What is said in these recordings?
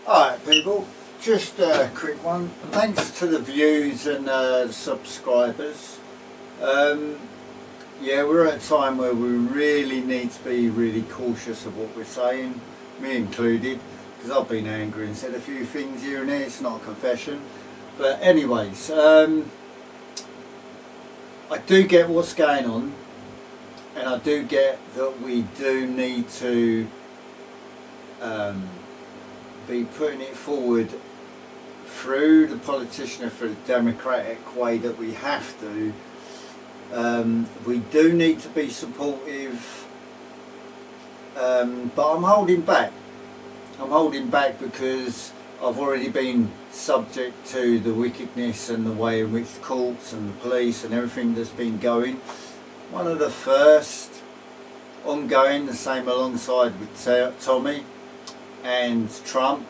Alright people, just a quick one. Thanks to the views and subscribers. Yeah, we're at a time where we really need to be really cautious of what we're saying, me included, because I've been angry and said a few things here and there. It's not a confession. But anyways, I do get what's going on, and I do get that we do need to be putting it forward through the politician, through the democratic way that we have to. We do need to be supportive, but I'm holding back. I'm holding back because I've already been subject to the wickedness and the way in which the courts and the police and everything that's been going. One of the first ongoing, the same alongside with Tommy and Trump,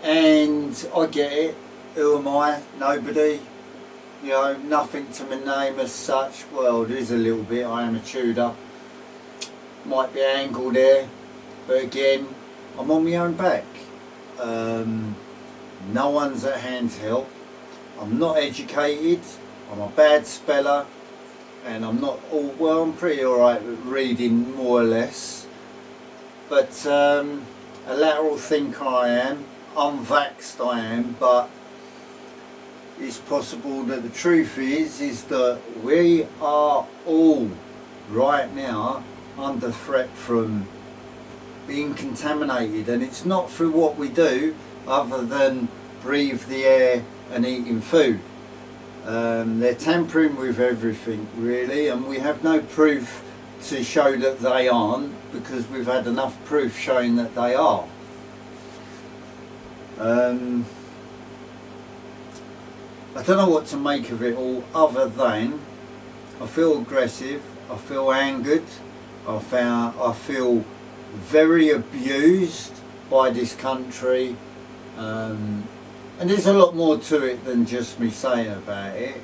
and I get it. Who am I? Nobody. You know, nothing to my name as such. Well, there is a little bit. I am a Tudor. Might be angled there, but again, I'm on my own back. No one's at hand to help. I'm not educated. I'm a bad speller, and I'm not all well. I'm pretty alright with reading, more or less. But a lateral thinker I am. Unvaxxed I am, but it's possible that the truth is that we are all right now under threat from being contaminated, and it's not through what we do other than breathe the air and eating food. They're tampering with everything really, and we have no proof to show that they aren't, because we've had enough proof showing that they are. I don't know what to make of it all, other than I feel aggressive, I feel angered, I feel very abused by this country, and there's a lot more to it than just me saying about it.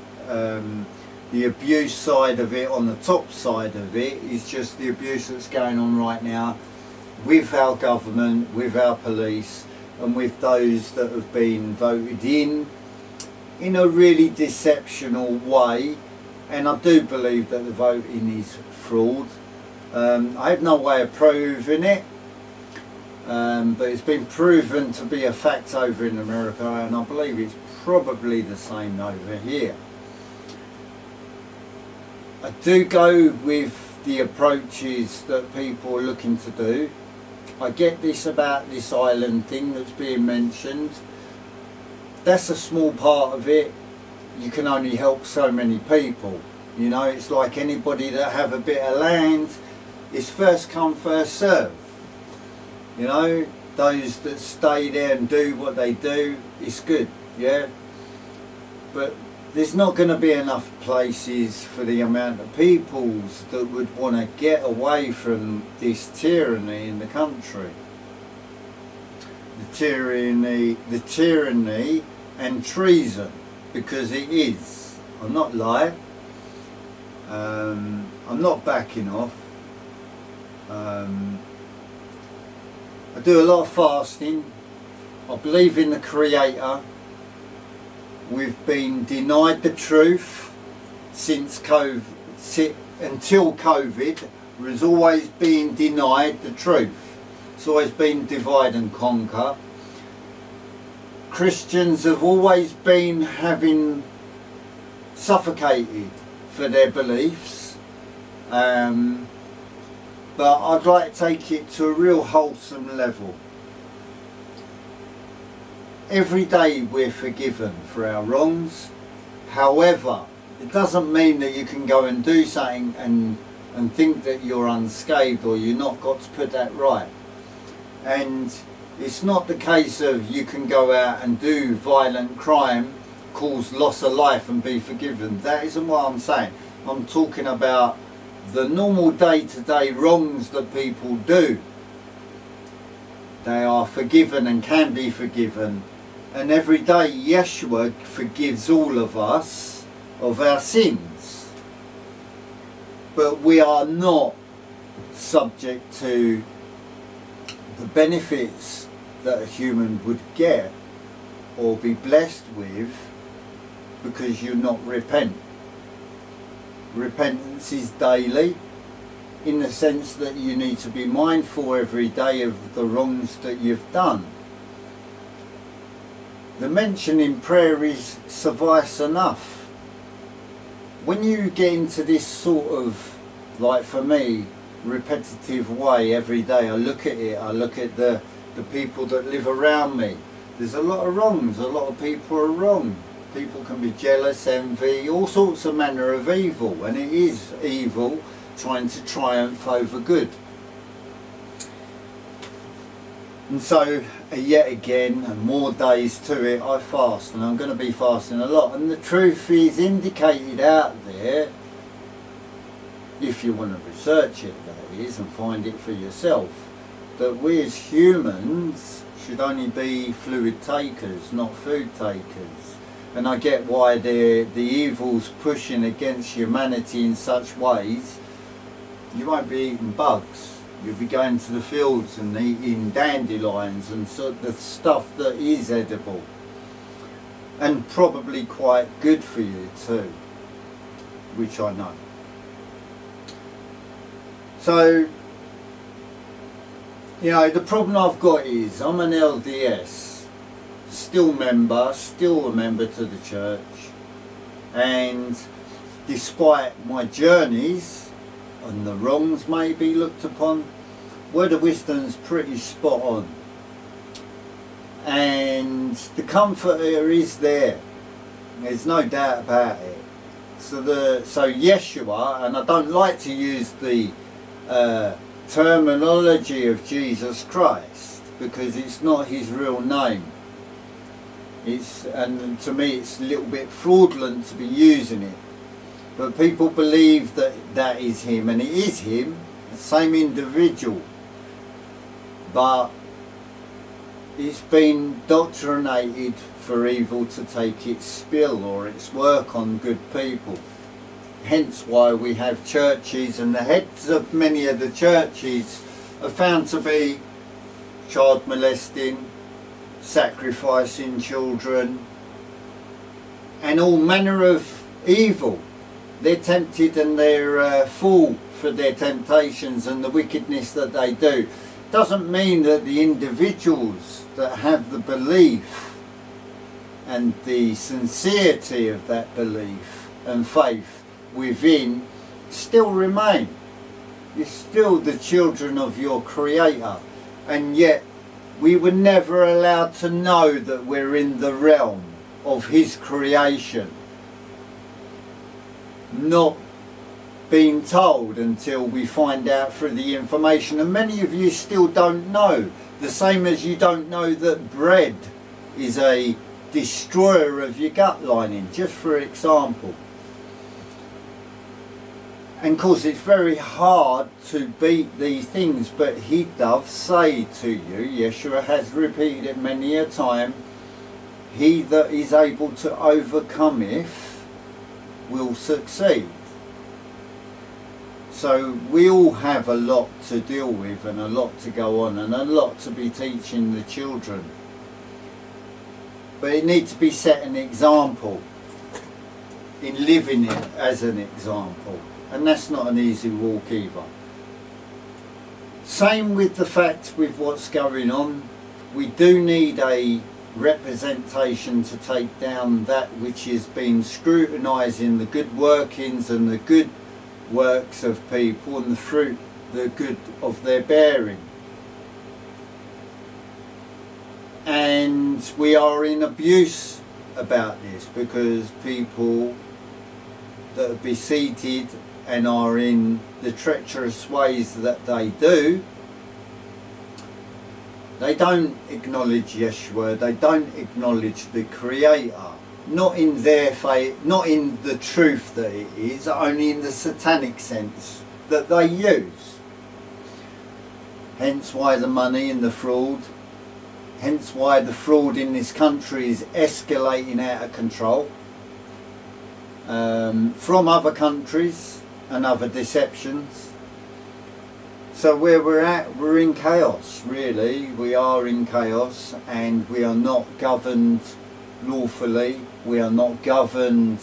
The abuse side of it, on the top side of it, is just the abuse that's going on right now with our government, with our police, and with those that have been voted in a really deceptional way. And I do believe that the voting is fraud. I have no way of proving it, but it's been proven to be a fact over in America, and I believe it's probably the same over here. I do go with the approaches that people are looking to do. I get this about this island thing that's being mentioned. That's a small part of it. You can only help so many people. You know, it's like anybody that have a bit of land. It's first come, first serve. You know, those that stay there and do what they do, it's good, yeah. But there's not going to be enough places for the amount of peoples that would want to get away from this tyranny in the country. The tyranny and treason, because it is. I'm not lying. I'm not backing off. I do a lot of fasting. I believe in the Creator. We've been denied the truth since COVID, until COVID. Was always being denied the truth. It's always been divide and conquer. Christians have always been having suffocated for their beliefs, but I'd like to take it to a real wholesome level. Every day we're forgiven for our wrongs. However, it doesn't mean that you can go and do something and think that you're unscathed, or you're not got to put that right. And it's not the case of you can go out and do violent crime, cause loss of life and be forgiven. That isn't what I'm saying. I'm talking about the normal day-to-day wrongs that people do. They are forgiven and can be forgiven. And every day Yeshua forgives all of us of our sins. But we are not subject to the benefits that a human would get or be blessed with because you not repent. Repentance is daily, in the sense that you need to be mindful every day of the wrongs that you've done. The mention in prayer is suffice enough. When you get into this sort of, like for me, repetitive way every day, I look at it, I look at the people that live around me. There's a lot of wrongs, a lot of people are wrong. People can be jealous, envy, all sorts of manner of evil, and it is evil trying to triumph over good. And so, yet again, and more days to it, I fast, and I'm going to be fasting a lot. And the truth is indicated out there, if you want to research it, that is, and find it for yourself, that we as humans should only be fluid takers, not food takers. And I get why the evil's pushing against humanity in such ways. You won't be eating bugs. You'll be going to the fields and eating dandelions and the stuff that is edible. And probably quite good for you too, which I know. So, you know, the problem I've got is I'm an LDS, still a member to the church, and despite my journeys and the wrongs may be looked upon, Word of Wisdom's pretty spot on, and the comforter is there. There's no doubt about it. So Yeshua, and I don't like to use the terminology of Jesus Christ because it's not his real name. And to me it's a little bit fraudulent to be using it. But people believe that that is him, and it is him, the same individual. But it's been doctrinated for evil to take its spill or its work on good people. Hence why we have churches, and the heads of many of the churches are found to be child molesting, sacrificing children, and all manner of evil. They're tempted and they're fall for their temptations and the wickedness that they do. Doesn't mean that the individuals that have the belief and the sincerity of that belief and faith within still remain. You're still the children of your Creator, and yet we were never allowed to know that we're in the realm of his creation. Not being told until we find out through the information, and many of you still don't know, the same as you don't know that bread is a destroyer of your gut lining, just for example. And of course it's very hard to beat these things, but he doth say to you, Yeshua has repeated it many a time, he that is able to overcometh will succeed. So we all have a lot to deal with and a lot to go on and a lot to be teaching the children. But it needs to be set an example in living it as an example. And that's not an easy walk either. Same with the fact with what's going on. We do need a representation to take down that which has been scrutinising the good workings and the good works of people and the fruit, the good of their bearing. And we are in abuse about this because people that are beseated and are in the treacherous ways that they do, they don't acknowledge Yeshua, they don't acknowledge the Creator, not in their faith, not in the truth that it is, only in the satanic sense that they use. Hence why the money and the fraud, hence why the fraud in this country is escalating out of control from other countries and other deceptions. So where we're at, we're in chaos, really. We are in chaos, and we are not governed lawfully, we are not governed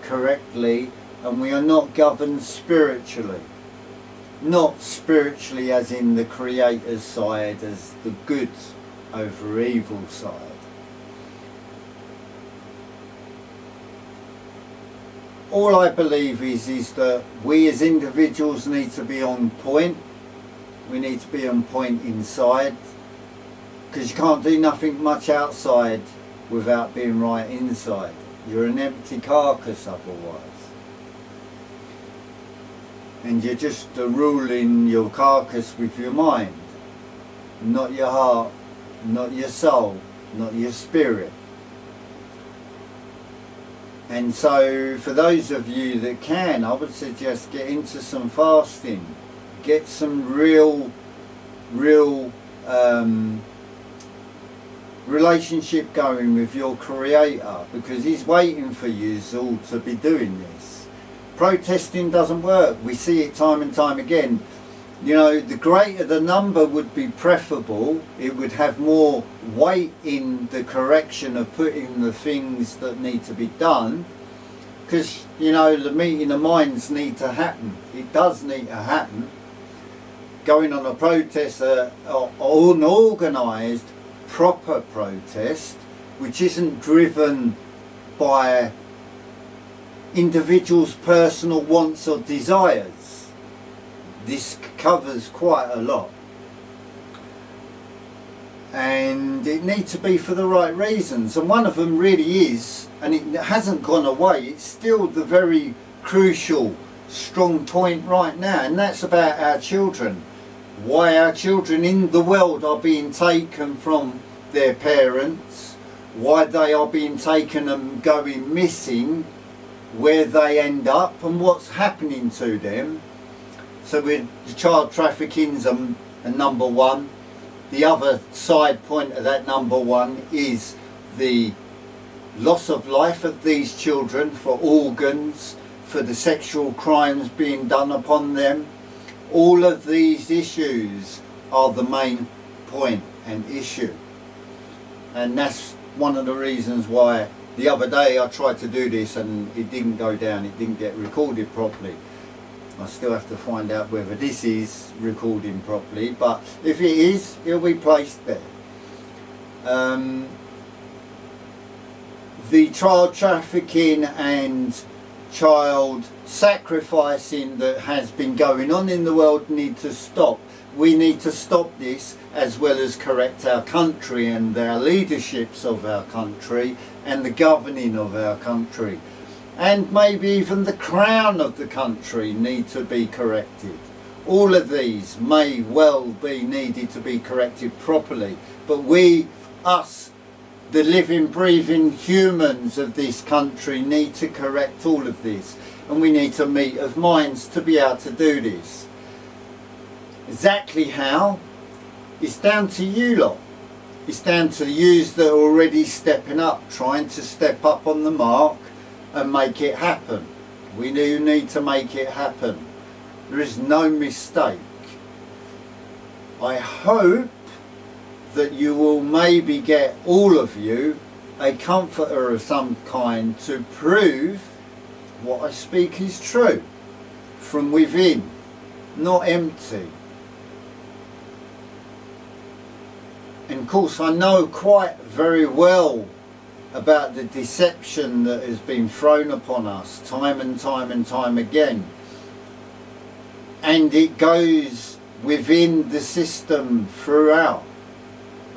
correctly, and we are not governed spiritually. Not spiritually as in the Creator's side, as the good over evil side. All I believe is that we as individuals need to be on point. We need to be on point inside, because you can't do nothing much outside without being right inside. You're an empty carcass otherwise. And you're just ruling your carcass with your mind, not your heart, not your soul, not your spirit. And so for those of you that can, I would suggest get into some fasting. Get some real relationship going with your Creator, because He's waiting for you all to be doing this. Protesting doesn't work. We see it time and time again. You know, the greater the number would be preferable. It would have more weight in the correction of putting the things that need to be done. Because, you know, the meeting of minds need to happen. It does need to happen. Going on a protest, an organised, proper protest, which isn't driven by individuals' personal wants or desires. This covers quite a lot. And it needs to be for the right reasons. And one of them really is, and it hasn't gone away, it's still the very crucial, strong point right now, and that's about our children. Why our children in the world are being taken from their parents, why they are being taken and going missing, where they end up and what's happening to them. So the child trafficking's a number one. The other side point of that number one is the loss of life of these children for organs, for the sexual crimes being done upon them. All of these issues are the main point and issue. And that's one of the reasons why the other day I tried to do this and it didn't go down, it didn't get recorded properly. I still have to find out whether this is recording properly, but if it is, it'll be placed there. The child trafficking and child sacrificing that has been going on in the world need to stop. We need to stop this, as well as correct our country and our leaderships of our country and the governing of our country. And maybe even the crown of the country need to be corrected. All of these may well be needed to be corrected properly, but we, us, the living, breathing humans of this country, need to correct all of this, and we need to meet of minds to be able to do this. Exactly how? It's down to you lot. It's down to yous that are already stepping up, trying to step up on the mark and make it happen. We do need to make it happen. There is no mistake. I hope that you will maybe get, all of you, a comforter of some kind to prove what I speak is true from within, not empty. And of course I know quite very well about the deception that has been thrown upon us time and time and time again. And it goes within the system throughout.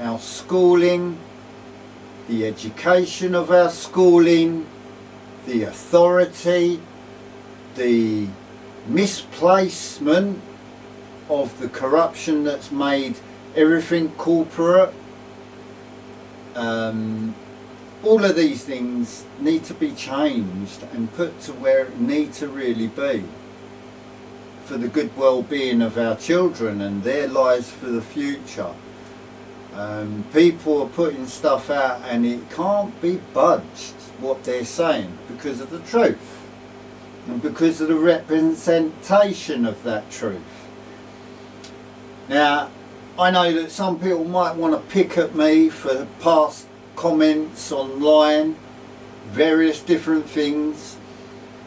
Our schooling, the education of our schooling, the authority, the misplacement of the corruption that's made everything corporate. All of these things need to be changed and put to where it need to really be for the good well-being of our children and their lives for the future. People are putting stuff out and it can't be budged what they're saying because of the truth and because of the representation of that truth. Now, I know that some people might want to pick at me for past comments online, various different things.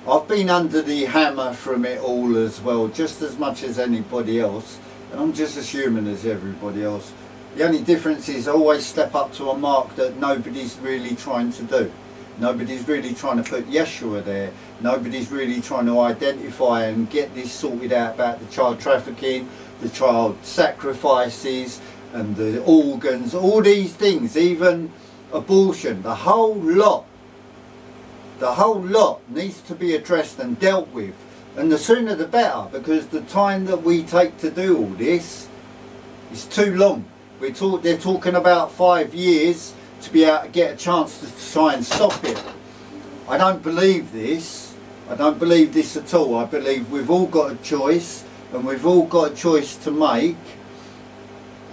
I've been under the hammer from it all as well, just as much as anybody else, and I'm just as human as everybody else. The only difference is I always step up to a mark that nobody's really trying to do. Nobody's really trying to put Yeshua there. Nobody's really trying to identify and get this sorted out about the child trafficking, the child sacrifices and the organs, all these things, even abortion, the whole lot needs to be addressed and dealt with, and the sooner the better, because the time that we take to do all this is too long. They're talking about 5 years to be able to get a chance to try and stop it. I don't believe this. I don't believe this at all. I believe we've all got a choice, and we've all got a choice to make,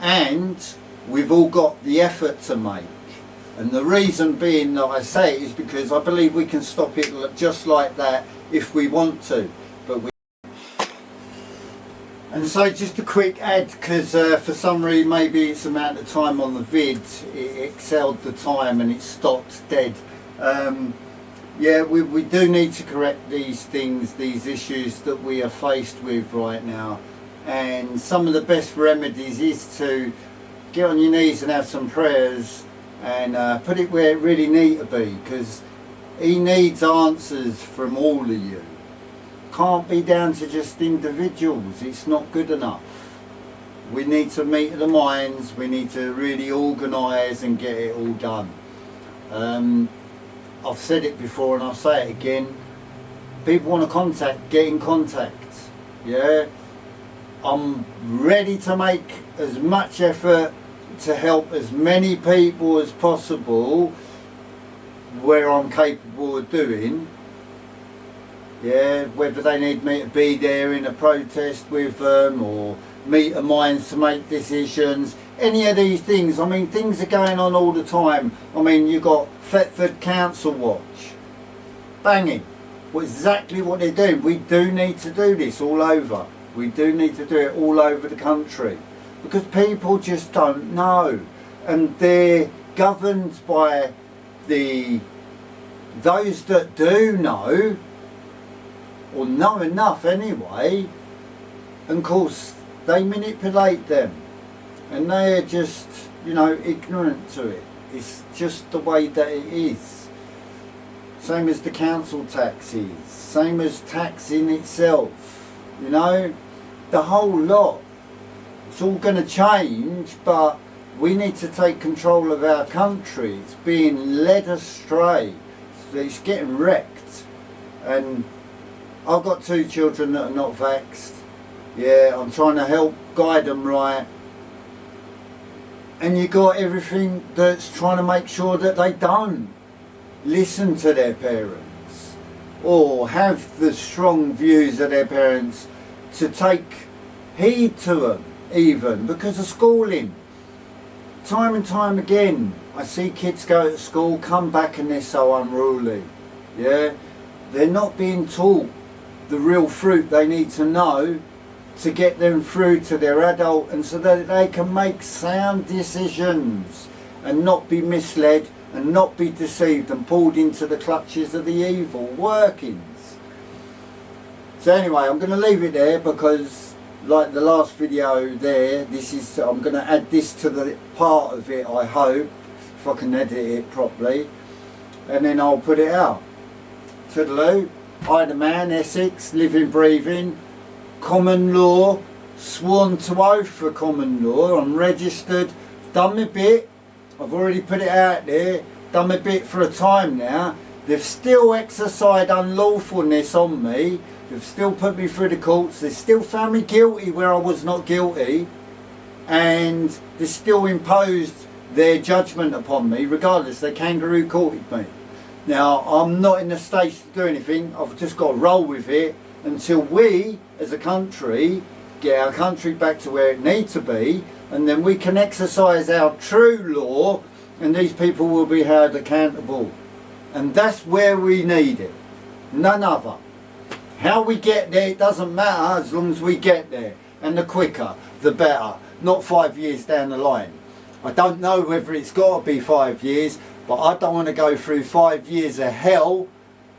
and we've all got the effort to make. And the reason being that I say it is because I believe we can stop it just like that if we want to. And so just a quick ad, because for some reason maybe it's the amount of time on the vid, it excelled the time and it stopped dead. Yeah, we do need to correct these things, these issues that we are faced with right now. And some of the best remedies is to get on your knees and have some prayers and put it where it really needs to be, because he needs answers from all of you. Can't be down to just individuals. It's not good enough. We need to meet the minds. We need to really organise and get it all done. I've said it before and I'll say it again. People want to get in contact. Yeah, I'm ready to make as much effort to help as many people as possible where I'm capable of doing. Yeah, whether they need me to be there in a protest with them or meet the minds to make decisions, any of these things. I mean, things are going on all the time. I mean, you've got Thetford Council Watch, banging. Well, exactly what they're doing. We do need to do this all over. We do need to do it all over the country, because people just don't know, and they're governed by those that do know, or know enough anyway, and of course they manipulate them, and they are just, you know, ignorant to it. It's just the way that it is. Same as the council taxes, same as tax in itself, you know, the whole lot. It's all going to change, but we need to take control of our country. It's being led astray. It's getting wrecked. And I've got 2 children that are not vaxxed. Yeah, I'm trying to help guide them right. And you got everything that's trying to make sure that they don't listen to their parents or have the strong views of their parents, to take heed to them, even because of schooling. Time and time again I see kids go to school, come back, and they're so unruly. Yeah, they're not being taught the real fruit they need to know to get them through to their adult, and so that they can make sound decisions and not be misled and not be deceived and pulled into the clutches of the evil workings. So anyway, I'm going to leave it there, because like the last video there, I'm going to add this to the part of it, I hope, if I can edit it properly, and then I'll put it out. Toodaloo. I, the man, Essex, living, breathing, common law, sworn to oath for common law. I'm registered, done my bit. I've already put it out there, done my bit for a time now. They've still exercised unlawfulness on me. They've still put me through the courts. They've still found me guilty where I was not guilty. And they've still imposed their judgment upon me. Regardless, they kangaroo courted me. Now, I'm not in the stage to do anything. I've just got to roll with it until we, as a country, get our country back to where it needs to be, and then we can exercise our true law, and these people will be held accountable. And that's where we need it. None other. How we get there, it doesn't matter as long as we get there, and the quicker. the better. Not 5 years down the line. I don't know whether it's got to be 5 years, but I don't want to go through 5 years of hell,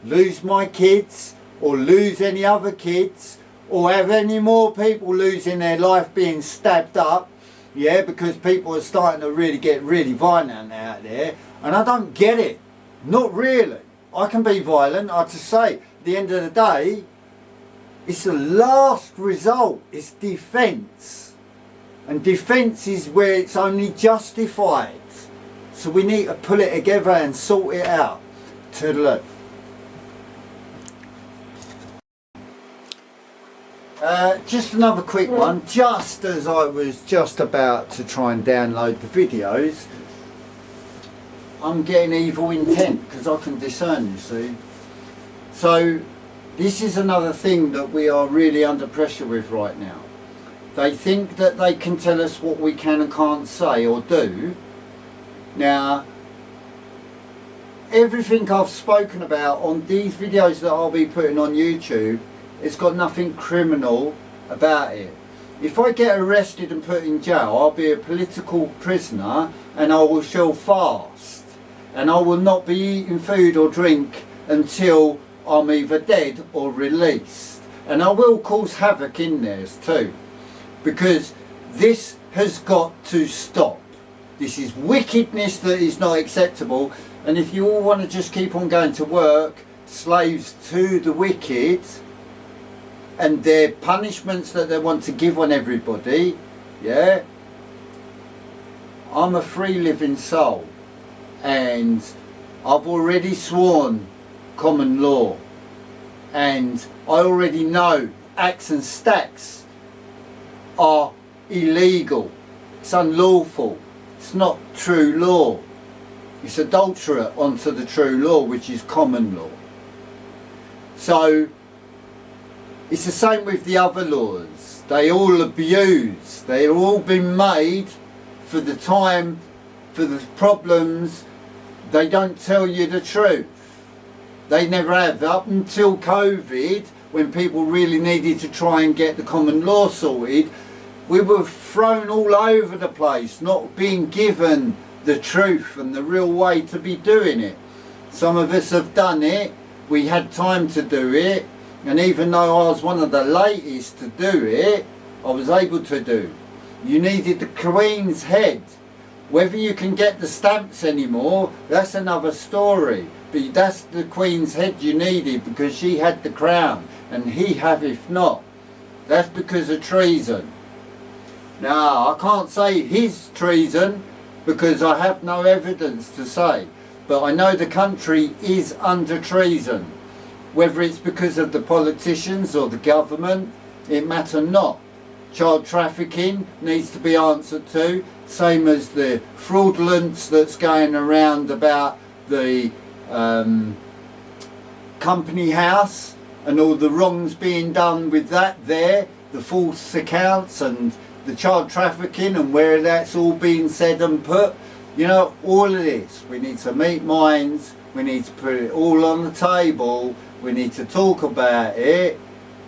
lose my kids, or lose any other kids, or have any more people losing their life being stabbed up, yeah, because people are starting to really get really violent out there, and I don't get it. Not really. I can be violent. I just say, at the end of the day, it's the last result. It's defence. And defence is where it's only justified. So we need to pull it together and sort it out. Toodaloo. Just another quick one. Just as I was just about to try and download the videos, I'm getting evil intent because I can discern, you see. So this is another thing that we are really under pressure with right now. They think that they can tell us what we can and can't say or do. Now, everything I've spoken about on these videos that I'll be putting on YouTube, it's got nothing criminal about it. If I get arrested and put in jail, I'll be a political prisoner and I will shall fast. And I will not be eating food or drink until I'm either dead or released. And I will cause havoc in there too. Because this has got to stop. This is wickedness that is not acceptable. And if you all want to just keep on going to work, slaves to the wicked, and their punishments that they want to give on everybody, yeah, I'm a free living soul. And I've already sworn common law. And I already know acts and stacks are illegal. It's unlawful. It's not true law. It's adulterate onto the true law, which is common law. So it's the same with the other laws. They all abuse. They've all been made for the time, for the problems. They don't tell you the truth. They never have. Up until COVID, when people really needed to try and get the common law sorted, we were thrown all over the place, not being given the truth and the real way to be doing it. Some of us have done it. We had time to do it. And even though I was one of the latest to do it, I was able to do. You needed the Queen's head. Whether you can get the stamps anymore, that's another story. But that's the Queen's head you needed because she had the crown and he haveth not. That's because of treason. Now, I can't say his treason because I have no evidence to say. But I know the country is under treason. Whether it's because of the politicians or the government, it matters not. Child trafficking needs to be answered to, same as the fraudulence that's going around about the company house and all the wrongs being done with that there, the false accounts and the child trafficking and where that's all being said and put. You know, all of this, we need to meet minds, we need to put it all on the table, we need to talk about it,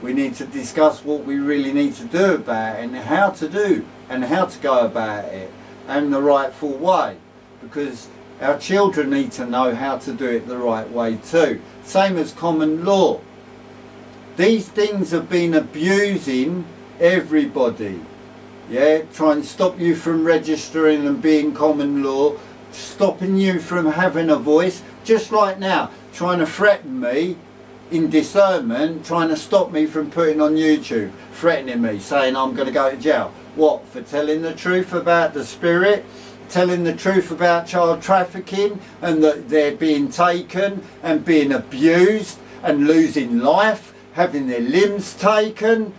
we need to discuss what we really need to do about it and how to do and how to go about it and the rightful way, because our children need to know how to do it the right way too. Same as common law. These things have been abusing everybody. Yeah, trying to stop you from registering and being common law, stopping you from having a voice, just like now, trying to threaten me in discernment, trying to stop me from putting on YouTube, threatening me, saying I'm going to go to jail. What, for telling the truth about the spirit? Telling the truth about child trafficking and that they're being taken and being abused and losing life, having their limbs taken?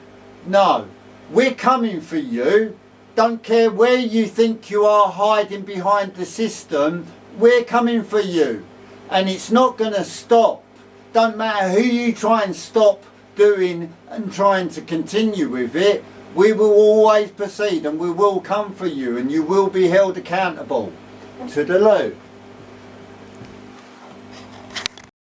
No. We're coming for you. Don't care where you think you are hiding behind the system. We're coming for you. And it's not going to stop. Don't matter who you try and stop doing and trying to continue with it. We will always proceed and we will come for you and you will be held accountable. Toodaloo.